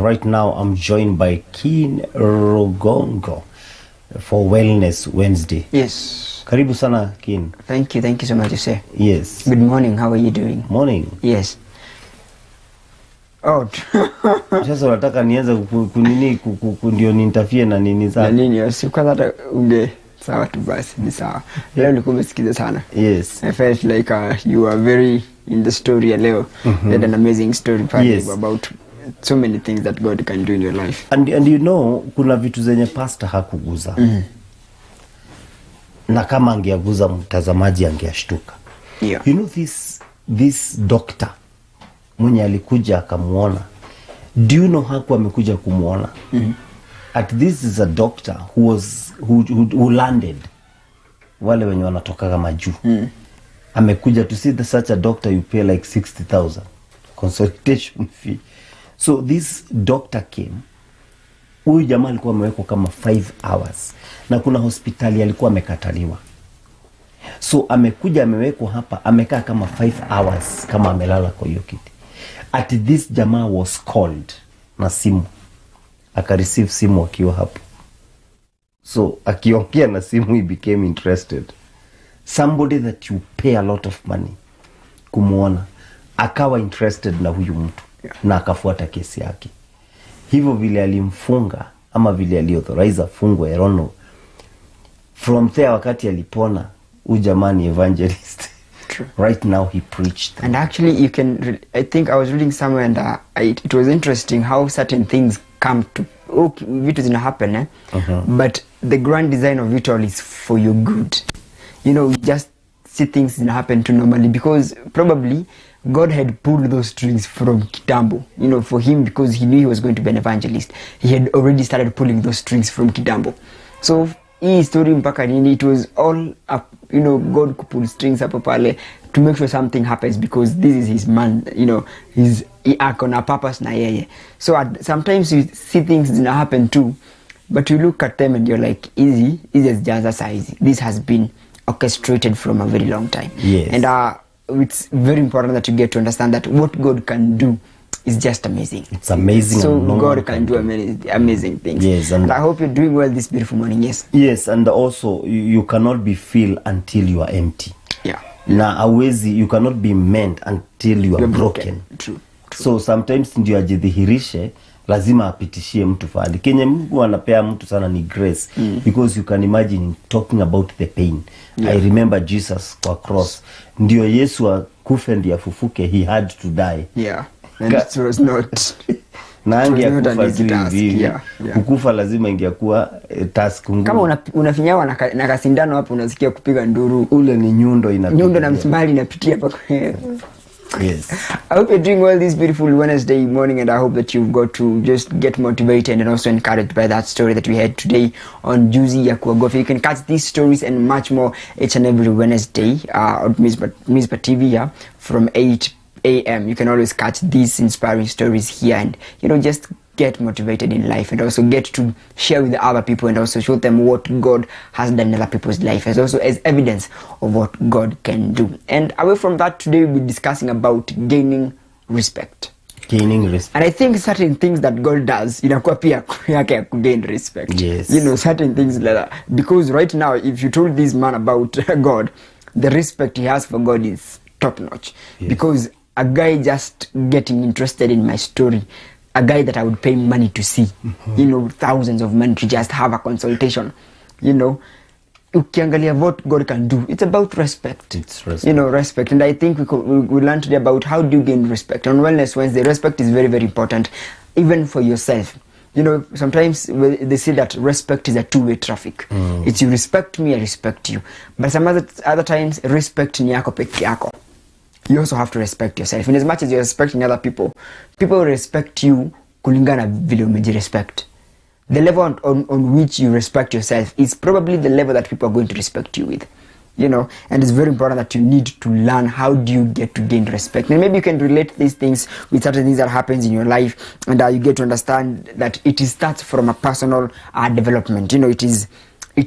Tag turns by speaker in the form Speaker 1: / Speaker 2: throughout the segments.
Speaker 1: right now I'm joined by King Rugongo for Wellness Wednesday.
Speaker 2: Yes.
Speaker 1: Karibu sana, King.
Speaker 2: Thank you so much, you say.
Speaker 1: Yes.
Speaker 2: Good morning, how are you doing?
Speaker 1: Morning.
Speaker 2: Yes. Oh.
Speaker 1: Sasa unataka nianze kunini ndio niintafie na nini
Speaker 2: sasa? Na nini, usikwaza hata unge sawa tu basi, ni sawa. Leo nilikuwa nimesikiza sana.
Speaker 1: Yes.
Speaker 2: I felt like you are very in the story leo. You had an amazing story about so many things that God can do in your life.
Speaker 1: And you know, kuna vitu zenye pastor hakuguza. Na kama angeaguza mtazamaji angeashtuka.
Speaker 2: Yeah.
Speaker 1: You know this doctor mwenye alikuja akamuona. Do you know hakuwa amekuja kumuona? This is a doctor who landed wale wenye wanatoka kama juu. Amekuja to see such a doctor, you pay like 60,000 consultation fee. So this doctor came. Huyu jamaa alikuwa amewekwa kama 5 hours. Na kuna hospitali alikuwa amekataliwa. So amekuja amewekwa hapa, amekaa kama 5 hours kama amelala kwa hiyo kiti. This jamaa was called na simu. Receive simu akiwa hapo. So akiongea na simu, he became interested. Somebody that you pay a lot of money kumuona akawa interested na huyu mtu. Na akafuata kesi yake. Hivyo vile alimfunga ama vile aliauthorize afungwe, I don't know. From there wakati alipona, huyu jamaa ni evangelist.
Speaker 2: True.
Speaker 1: Right now he preached.
Speaker 2: And actually you can, I think I was reading somewhere and it was interesting how certain things come to, vitu zina happen, but the grand design of it all is for your good. You know, you just see things that happen to normally because probably God had pulled those strings from Kitambo, you know, for him, because he knew he was going to be an evangelist. He had already started pulling those strings from Kitambo. So hii story mpaka nini, it was all up, you know, God could pull strings up pale to make sure something happens because this is his man, you know, he act on a purpose na yeye. So sometimes you see things that happen too, but you look at them and you're like, easy as jaza size. This has been orchestrated from a very long time.
Speaker 1: Yes.
Speaker 2: And it's very important that you get to understand that what God can do is just amazing.
Speaker 1: It's amazing.
Speaker 2: So God can do amazing things.
Speaker 1: Yes,
Speaker 2: and I hope you're doing well this beautiful morning. Yes.
Speaker 1: Yes, and also you cannot be filled until you are empty.
Speaker 2: Yeah.
Speaker 1: Na awezi, you cannot be meant until you are broken.
Speaker 2: True.
Speaker 1: So sometimes ndio ajidhihirishe, lazima apitishie mtu fahali. Kenye Mungu anapea mtu sana ni grace. Because you can imagine talking about the pain. Yeah. I remember Jesus kwa cross. Ndio Yesu akufe ndiye afufuke, he had to die.
Speaker 2: Yeah. And it was not
Speaker 1: na angekufa hivi.
Speaker 2: Yeah.
Speaker 1: Kukufa lazima ingekuwa task ngumu.
Speaker 2: Kama unafinyawa na kasindano hapo unasikia kupiga nduru,
Speaker 1: ule ni nyundo
Speaker 2: na msumali inapitia pako.
Speaker 1: Yes.
Speaker 2: I hope you're doing well this beautiful Wednesday morning, and I hope that you've got to just get motivated and also encouraged by that story that we had today on Juzi ya Kuogofa. You can catch these stories and much more each and every Wednesday on Mizpah Tv from 8 a.m. You can always catch these inspiring stories here and, you know, just get motivated in life and also get to share with other people and also show them what God has done in other people's life as also as evidence of what God can do. And away from that, today we'll be discussing about gaining respect.
Speaker 1: Gaining respect.
Speaker 2: And I think certain things that God does, inakuwa pia yake ku gain respect.
Speaker 1: Yes.
Speaker 2: You know, certain things like that. Because right now, if you told this man about God, the respect he has for God is top notch. Yes. Because a guy just getting interested in my story, a guy that I would pay money to see, you know, thousands of money to just have a consultation, you know, ukiangalia what God can do, it's about respect.
Speaker 1: It's respect.
Speaker 2: You know, respect. And I think we learned today about how do you gain respect. On Wellness Wednesday, respect is very, very important, even for yourself. You know, sometimes they say that respect is a two-way traffic. It's you respect me, I respect you. But some other times, respect ni yako peke yako. You also have to respect yourself. In as much as you're respecting other people, people respect you kulingana vile umejirespect. The level on which you respect yourself is probably the level that people are going to respect you with. You know, and it's very important that you need to learn how do you get to gain respect. And maybe you can relate these things with certain things that happens in your life, and you get to understand that it starts from a personal development. You know, it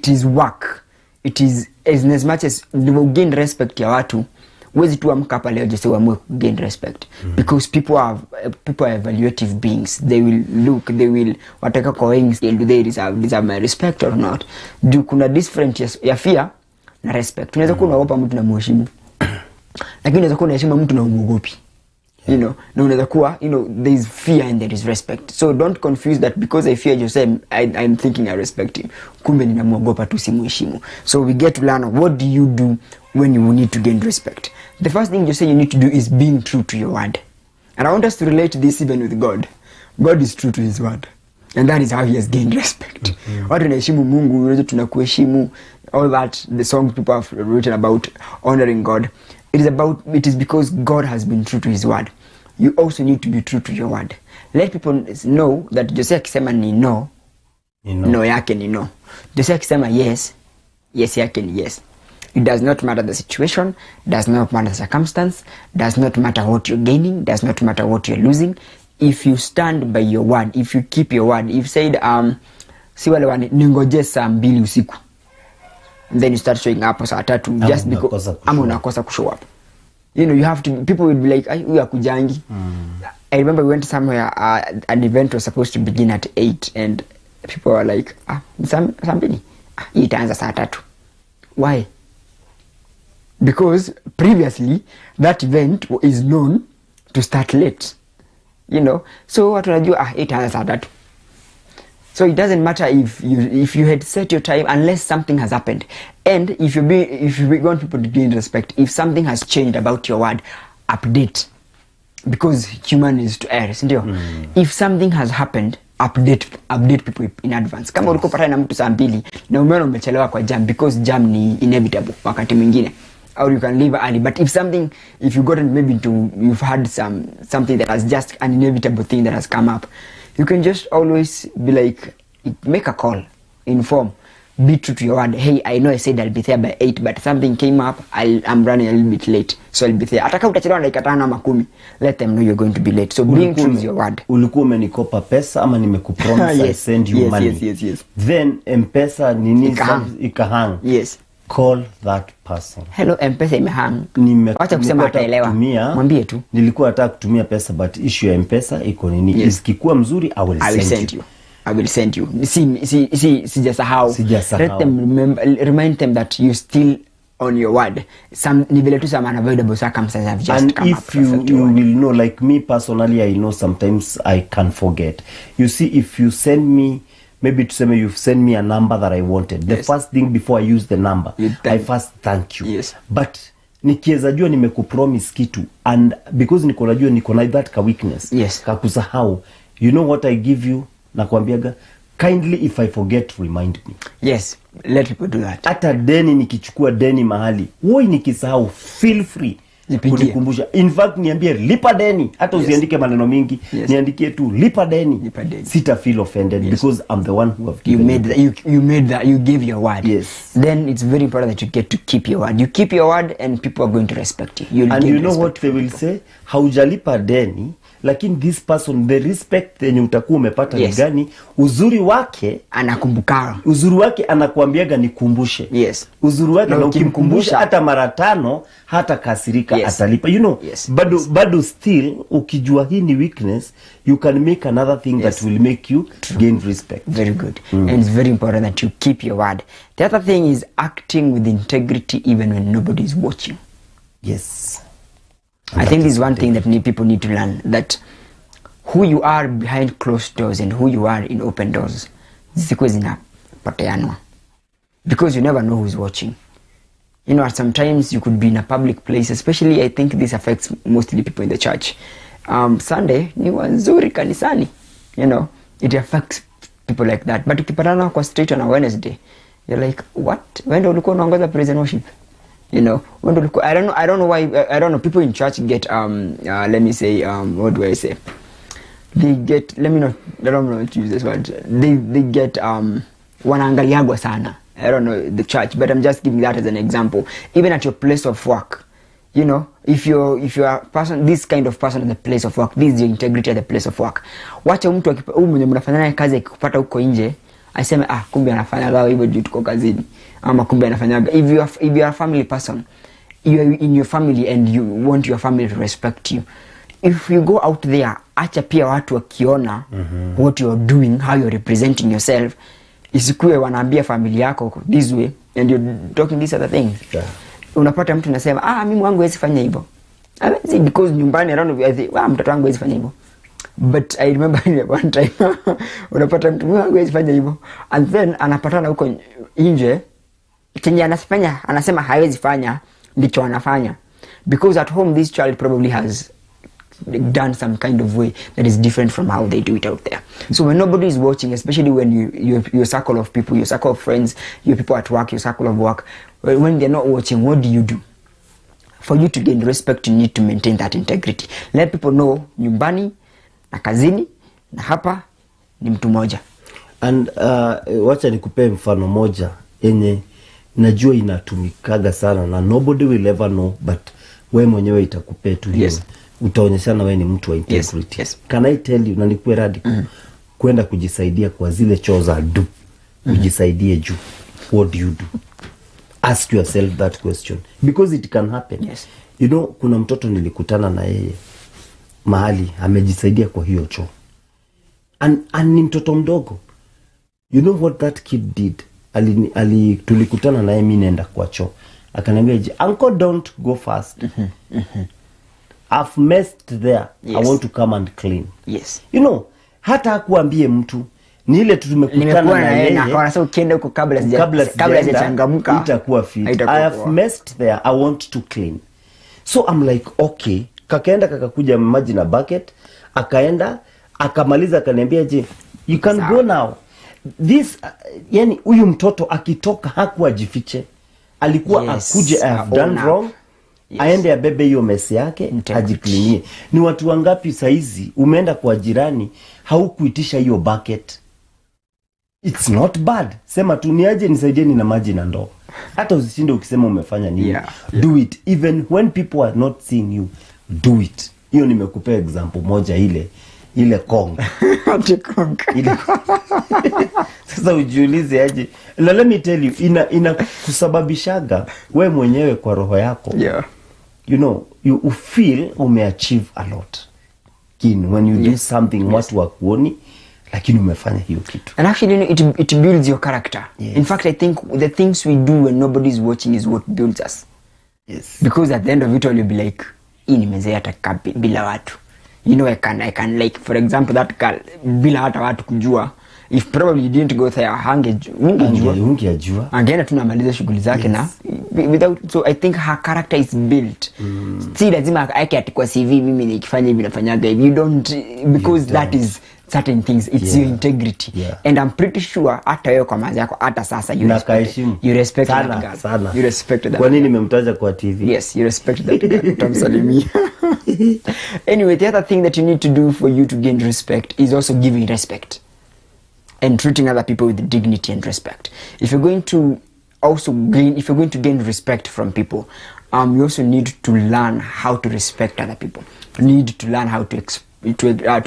Speaker 2: is work. It is as much as you gain respect ya watu, Huwezi tu amka hapa leo just uamue gain respect. Because people are evaluative beings. They will look, they will wataka kwa weighing scale, do they deserve my respect or not? Do kuna different ya fear na respect. Unaweza kuwa unaogopa mtu na mheshimu, lakini unaweza kuwa unaheshimu mtu na umuogopi. You know, no, unaweza kuwa, you know, there is fear and there is respect. So don't confuse that because I fear Joseph, I'm thinking I respect him. Kumbe ninamuogopa tu simheshimu. So we get to learn what do you do when you need to gain respect. The first thing Joseph you need to do is being true to your word. And I want us to relate this even with God. God is true to his word. And that is how he has gained respect. Watu tunaheshimu Mungu, wewe tunakuheshimu, all that the songs people have written about honoring God. It is because God has been true to his word. You also need to be true to your word. Let people know that Jose akisema ni no, no yake ni no. Jose akisema yes, yes yake ni yes. It does not matter the situation, does not matter the circumstance, does not matter what you're gaining, does not matter what you're losing. If you stand by your word, if you keep your word, if you said si wale wani ningoje saa 2 usiku, then you start showing up saa 3 just because ama unakosa kushow up. You know, you have to, people will be like, huyu akujangi. I remember we went somewhere, an event was supposed to begin at 8 and people were like, somebody, itaanza saa 3. Why? Because previously that event is known to start late. You know, so watu wanajua itaanza saa 3. So it doesn't matter if you had set your time unless something has happened. And if you want people to gain respect, if something has changed about your word, update. Because human is to err, sindio? If something has happened, update people in advance. Kama ulikuwa patana na mtu saa 2 na umeona umechelewa kwa jam because jam ni inevitable wakati mwingine, or you can leave early, but if you gotten maybe you've had something that has just an inevitable thing that has come up, you can just always be like, make a call, inform, be true to your word. Hey, I know I said I'll be there by 8, but something came up, I'm running a little bit late, so I'll be there. Ataka utachelewa dakika 5 ama 10, let them know you're going to be late. So being true to your word. Ulikuwa
Speaker 1: umenikopa pesa ama nimekupromise I send you money.
Speaker 2: Yes.
Speaker 1: Then MPESA nini ikahang.
Speaker 2: Yes.
Speaker 1: Call that person.
Speaker 2: Hello, MPESA imehang. Wacha kusema ataelewa. Mwambie tu.
Speaker 1: Nilikuwa nataka kutumia pesa but issue ya MPESA iko nini? Yes. Ikikuwa mzuri I will send you.
Speaker 2: I will send you. Sijasahau. Let them remind them that you still on your word. Ni vile tu some unavoidable circumstances have just
Speaker 1: and
Speaker 2: come up.
Speaker 1: And if you will know, like me personally, I know sometimes I can forget. You see, if you send me, maybe to say you've sent me a number that I wanted. The first thing before I use the number, I first thank you.
Speaker 2: Yes.
Speaker 1: But nikiweza jua nimekupromise kitu and because niko na that ka weakness.
Speaker 2: Yes.
Speaker 1: Kakusahau. You know what I give you? Nakwambiaga, kindly if I forget remind me.
Speaker 2: Yes, let people do that.
Speaker 1: Hata deni nikichukua deni mahali, woi nikisahau, feel free kunikumbusha. In fact niambie lipa deni, hata usiandike maneno mingi, niandikie tu lipa deni. Sita feel offended because I'm the one who have given
Speaker 2: you give your word.
Speaker 1: Yes.
Speaker 2: Then it's very important that you get to keep your word. You keep your word and people are going to respect you.
Speaker 1: And you know what they will say? Haujalipa deni, lakini this person, the respect yenye utakuwa umepata ni gani? Uzuri wake anakuambiaga nikumbushe.
Speaker 2: Yes.
Speaker 1: Uzuri wake na ukimkumbusha hata mara 5 hata kasirika atalipa. You know, bado still ukijua hii ni weakness, you can make another thing that will make you gain respect.
Speaker 2: Very good. And it's very important that you keep your word. The other thing is acting with integrity even when nobody is watching.
Speaker 1: Yes.
Speaker 2: I think this is one thing that people need to learn, that who you are behind closed doors and who you are in open doors zikuwe zinapoteanwa, because you never know who's watching. You know, sometimes you could be in a public place, especially I think this affects mostly people in the church. Sunday ni wanzuri kanisani, you know, it affects people like that. But ukipatana kwa street on a Wednesday, you're like, what? When do ulikuwa unaongoza praise and worship? You know, when do I don't know why, I don't know, people in church get let me say what do I say? They get, I don't know how to use this word. They get wanaangaliagwa sana. I don't know the church, but I'm just giving that as an example. Even at your place of work, you know, if you're a person, this kind of person at the place of work, this is your integrity at the place of work. Wacha mtu mwenye mnafanya naye kazi akikupata huko nje, aseme kumbe anafanya lao hivyo juu tuko kazini, ama kumbe anafanyaga. If you are a family person you are in your family and you want your family to respect you. If you go out there, acha pia watu wakiona what you're doing, how you're representing yourself, isikuwe wanaambia familia yako this way and you're talking these other things.
Speaker 1: Yeah.
Speaker 2: Unapata mtu anasema mimi wangu hawezi fanya hivyo. Because nyumbani around mtoto wangu hawezi fanya hivyo. But I remember one time unapata mtu wangu hawezi fanya hivyo, and then anapatana huko nje chenye anasema hawezi fanya ndicho anafanya, because at home this child probably has done some kind of way that is different from how they do it out there. So when nobody is watching, especially when your circle of people, your circle of friends, your people at work, your circle of work, when they're not watching, what do? For you to gain respect, you need to maintain that integrity. Let people know nyumbani na kazini na hapa ni mtu moja.
Speaker 1: And wacha nikupe mfano moja yenye najua inatumikaga sana na nobody will ever know, but we mwenyewe itakupea tu hiyo.
Speaker 2: Yes.
Speaker 1: Utaonyeshana we ni mtu wa integrity.
Speaker 2: Yes.
Speaker 1: Can I tell you, na nikuwe radical, kwenda kujisaidia kwa zile choo za do, kujisaidie juu. What do you do? Ask yourself that question, because it can happen.
Speaker 2: Yes.
Speaker 1: You know, kuna mtoto nilikutana na yeye mahali amejisaidia kwa hiyo choo, and ni mtoto mdogo. You know what that kid did? Tulikutana na yeye, mimi naenda kwa choo, akaniambia, uncle, don't go fast. I've messed there.
Speaker 2: Yes.
Speaker 1: I want to come and clean.
Speaker 2: Yes.
Speaker 1: You know, hata hakuambie mtu, ni ile tu tumekutana na yeye
Speaker 2: na kwa sababu ukienda huko kabla sijachangamka
Speaker 1: itakuwa fit. I have messed there, I want to clean. So I'm like, okay. Kakaenda kakakuja maji na bucket, akaenda akamaliza, akaniambia, je, you can go now. This yani huyu mtoto akitoka hakuwa jifiche, alikuwa akuje, I have done wrong. Yes. Aende abebe hiyo mesi yake, ajiklinie. Ni watu wangapi saizi umeenda kwa jirani haukuitisha hiyo bucket? It's not bad. Sema tu niaje nisaidieni na maji na ndoo. Hata usishinde ukisema umefanya nini. Do it even when people are not seeing you. Do it. Hiyo nimekupea example moja, ile Kong. Ile sasa ujiulize aje. Let me tell you, ina kusababishaga we mwenyewe kwa roho yako.
Speaker 2: Yeah.
Speaker 1: You know, you feel umeachieve a lot. When you do something, watu wakuoni, lakini umefanya hiyo kitu.
Speaker 2: And actually, you know, it builds your character.
Speaker 1: Yes.
Speaker 2: In fact, I think the things we do when nobody's watching is what builds us.
Speaker 1: Yes.
Speaker 2: Because at the end of it all, you'll be like, nimezea hata bila watu. You know, I can like, for example, that girl, bila hata watu kujua, if probably you didn't go there, ungejua. Angeenda tu namaliza shughuli zake. Yes. Na without, so I think her character is built. Si lazima ake ati kwa CV mimi nikifanya hivi nafanyaga hivi. You don't, because that is certain things, it's your integrity. And I'm pretty sure hata wewe kwa mazi yako hata sasa you respect that girl.
Speaker 1: Sana.
Speaker 2: You respect that.
Speaker 1: Kwa nini nimemtaja kwa TV?
Speaker 2: Yes, you respect that girl. Tamsalimia. Anyway, the other thing that you need to do for you to gain respect is also giving respect and treating other people with dignity and respect. If you're going to gain respect from people, you also need to learn how to respect other people. You need to learn how to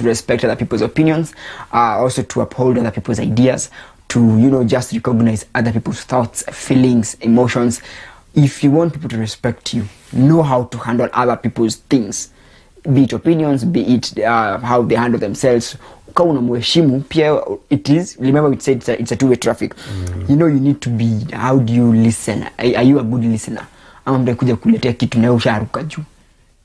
Speaker 2: respect other people's opinions, also to uphold other people's ideas, to, you know, just recognize other people's thoughts, feelings, emotions. If you want people to respect you, know how to handle other people's things, be it opinions, be it how they handle themselves. Kama unamheshimu pia, it is, remember we said it's a two-way traffic. You know, you need to be, how do you listen? Are you a good listener? Ama mtakuja kuletea kitu na usharuka juu.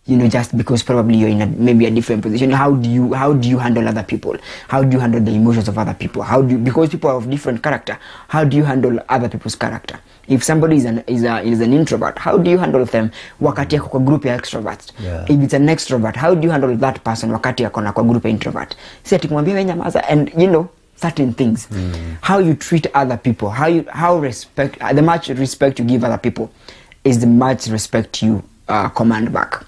Speaker 2: You know, just because probably you're in maybe a different position. How do you handle other people? How do you handle the emotions of other people? Because people are of different character, how do you handle other people's character? If somebody is an introvert, how do you handle them wakati yako kwa group ya extroverts? If it's an extrovert, how do you handle that person wakati yako na kwa group ya introvert? Si ati kumwambia wewe nyamaza, and you know, certain things. How you treat other people, the much respect you give other people is the much respect you command back.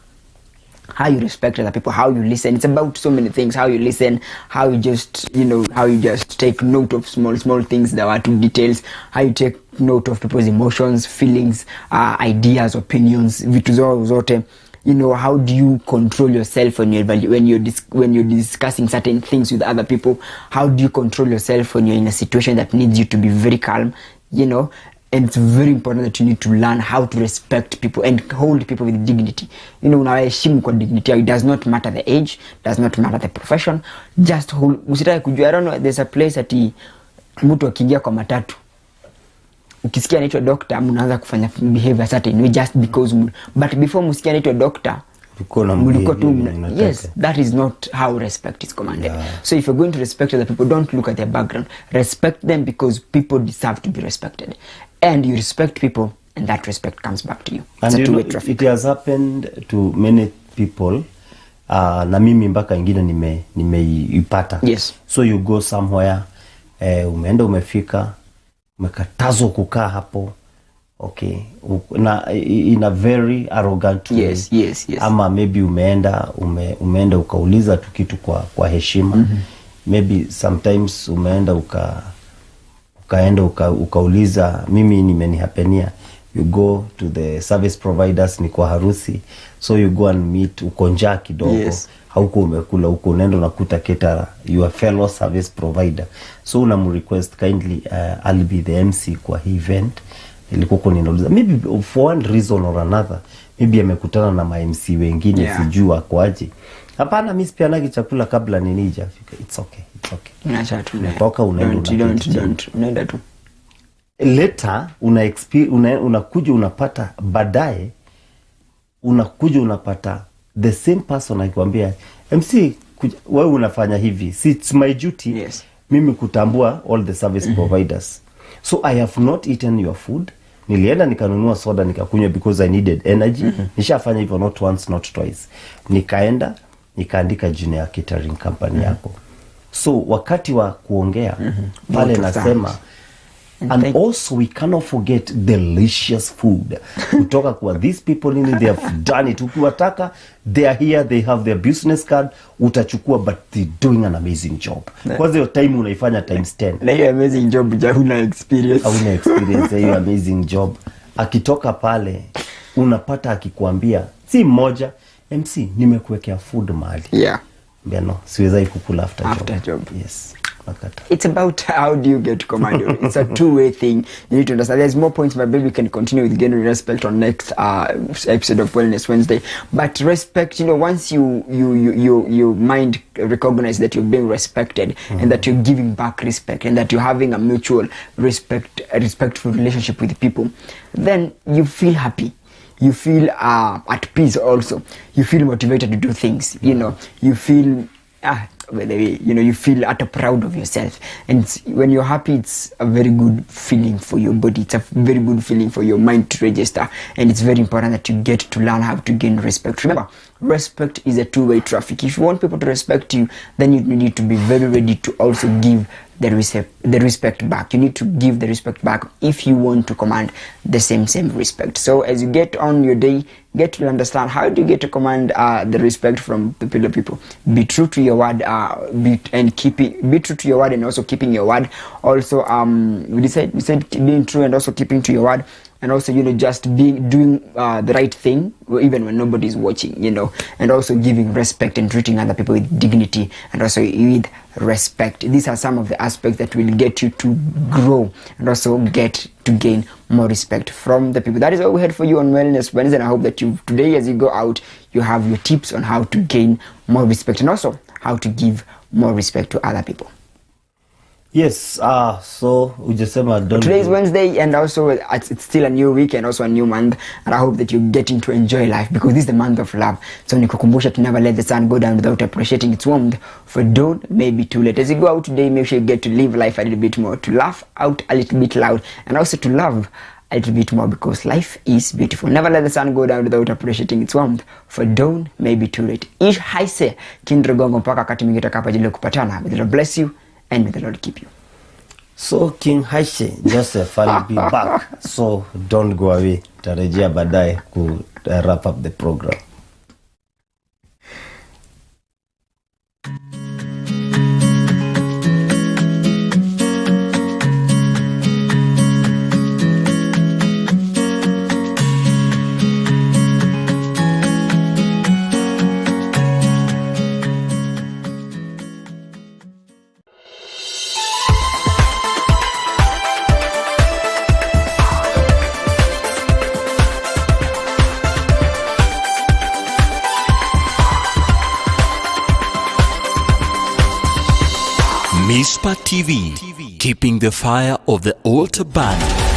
Speaker 2: How you respect other people, how you listen. It's about so many things. How you listen, how you just take note of small things, that are two details. How you take note of people's emotions, feelings, ideas, opinions. Vitu zote. You know, how do you control yourself when you're discussing certain things with other people? How do you control yourself when you're in a situation that needs you to be very calm? You know, And it's very important that you need to learn how to respect people and hold people with dignity. Unawaheshimu kwa dignity. It does not matter the age, does not matter the profession. Just hold. Usitaki kujua. I don't know, there's a place ati mtu akiingia kwa matatu, ukisikia anaitwa doctor, mnaanza kufanya behavior certain way just because but before msikia anaitwa doctor, yes, that is not how respect is commanded. So if you're going to respect other people, don't look at their background. Respect them because people deserve to be respected. And you respect people, and that respect comes back to you. It's a two-way traffic.
Speaker 1: It has happened to many people. Na mimi mpaka ingine nimeipata.
Speaker 2: Yes.
Speaker 1: So you go somewhere, umeenda umefika, umekatazwa kukaa hapo. Okay, na in a very arrogant way.
Speaker 2: Yes.
Speaker 1: Ama maybe umeenda ukauliza tu kitu kwa heshima. Maybe sometimes umeenda ukauliza, mimi nimenihapenia. You go to the service providers, ni kwa harusi, so you go and meet, uko njaa kidogo.
Speaker 2: Yes.
Speaker 1: Hauko umekula, uko unaenda unakuta caterer, your fellow service provider, so request kindly, I'll be the MC kwa hii event. Ilikuwa ninauliza, maybe for one reason or another, maybe amekutana na ma-MC wengine, sijua kwaje. Hapana, mimi sipianagi chakula kabla ninija. It's okay.
Speaker 2: Unaacha tu.
Speaker 1: Unatoka
Speaker 2: unaenda tu.
Speaker 1: Later unakuja unapata baadaye, unakuja unapata the same person akikwambia, MC wewe unafanya hivi, see, it's my duty mimi kutambua all the service providers. So I have not eaten your food. Nilienda nikanunua soda nikakunywa because I needed energy. Nishafanya hivyo not once not twice. Nikaenda nikaandika jina ya catering company yako. So wakati wa kuongea pale nasema, and also we cannot forget delicious food kutoka kwa these people they have done it. Ukiwataka, they are here, they have their business card, utachukua, but they're doing an amazing job. Kwa hiyo time unaifanya times 10.
Speaker 2: Na hiyo amazing job huna experience.
Speaker 1: Hiyo amazing job. Akitoka pale unapata akikwambia, si mmoja, MC nimekuwekea food mahali. Beno, siweza kukula after job. Yes.
Speaker 2: It's about how do you get command. It's a two-way thing. You need to understand. There's more points, but maybe we can continue with gaining respect on next episode of Wellness Wednesday. But respect, once you mind recognize that you're being respected and that you're giving back respect and that you're having a mutual respectful relationship with people, then you feel happy. You feel at peace also. You feel motivated to do things. You feel by the way, you feel proud of yourself, and when you're happy, it's a very good feeling for your body. It's a very good feeling for your mind to register, and it's very important that you get to learn how to gain respect. Remember, respect is a two-way traffic. If you want people to respect you, then you need to be very ready to also give the respect back. You need to give the respect back if you want to command the same respect. So as you get on your day, get to understand how do you get to command the respect from the people. Be true to your word, be true to your word and also keeping your word. Also, we said being true and also keeping to your word. And also, just doing the right thing even when nobody's watching, and also giving respect and treating other people with dignity and also with respect. These are some of the aspects that will get you to grow and also get to gain more respect from the people. That is all we had for you on Wellness Wednesday, and I hope that today as you go out, you have your tips on how to gain more respect and also how to give more respect to other people.
Speaker 1: Yes, so
Speaker 2: today is Wednesday, and also it's still a new week and also a new month, and I hope that you're getting to enjoy life because this is the month of love. So nikukumbusha to never let the sun go down without appreciating its warmth, for dawn may be too late. As you go out today, make sure you get to live life a little bit more, to laugh out a little bit loud, and also to love a little bit more because life is beautiful. Never let the sun go down without appreciating its warmth, for dawn may be too late. Ish haise King Rugongo mpaka wakati mwingine tutakapojaliwa kupatana. May the Lord bless you and may the Lord keep you.
Speaker 1: So King Haishe, Joseph, I'll be back. So don't go away. Tarejea baadaye ku wrap up the program.
Speaker 3: Mizpah TV, keeping the fire of the altar burning.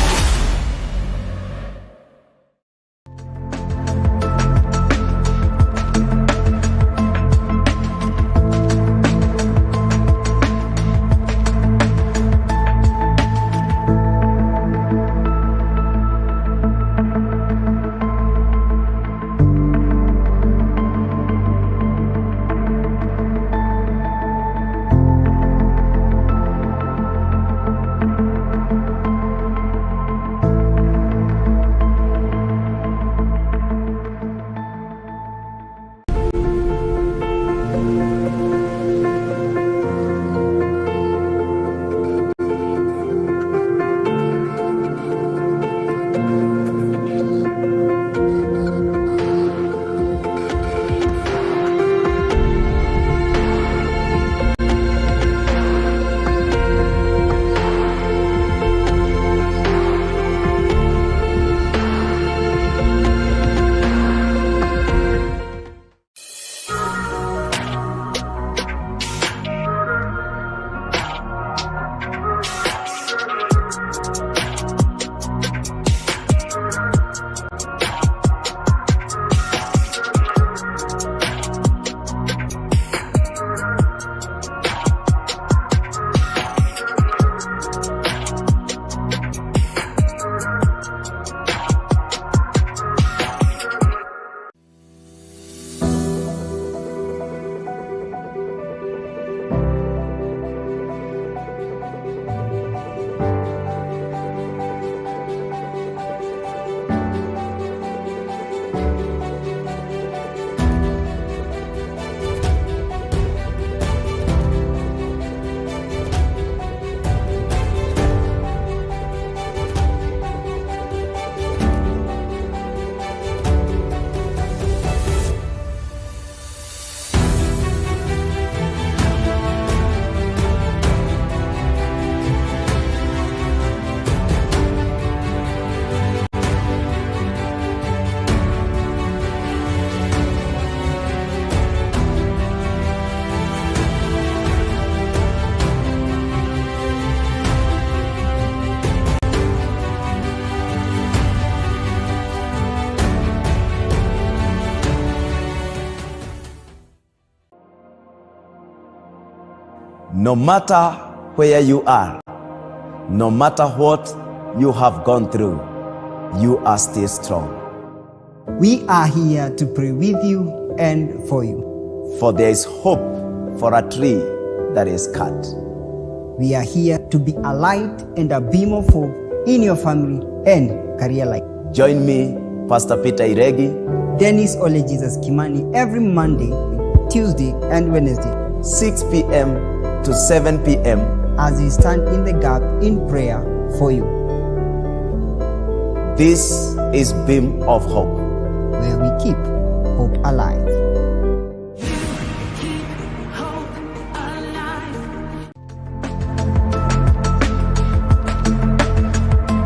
Speaker 4: No matter where you are, no matter what you have gone through, you are still strong.
Speaker 5: We are here to pray with you and for you.
Speaker 4: For there is hope for a tree that is cut.
Speaker 5: We are here to be a light and a beam of hope in your family and career life.
Speaker 4: Join me, Pastor Peter Iregi,
Speaker 5: Dennis Ole Jesus Kimani, every Monday, Tuesday, and Wednesday,
Speaker 4: 6 p.m. to 7 p.m.
Speaker 5: as we stand in the gap in prayer for you.
Speaker 4: This is Beam of Hope,
Speaker 5: where we keep hope alive.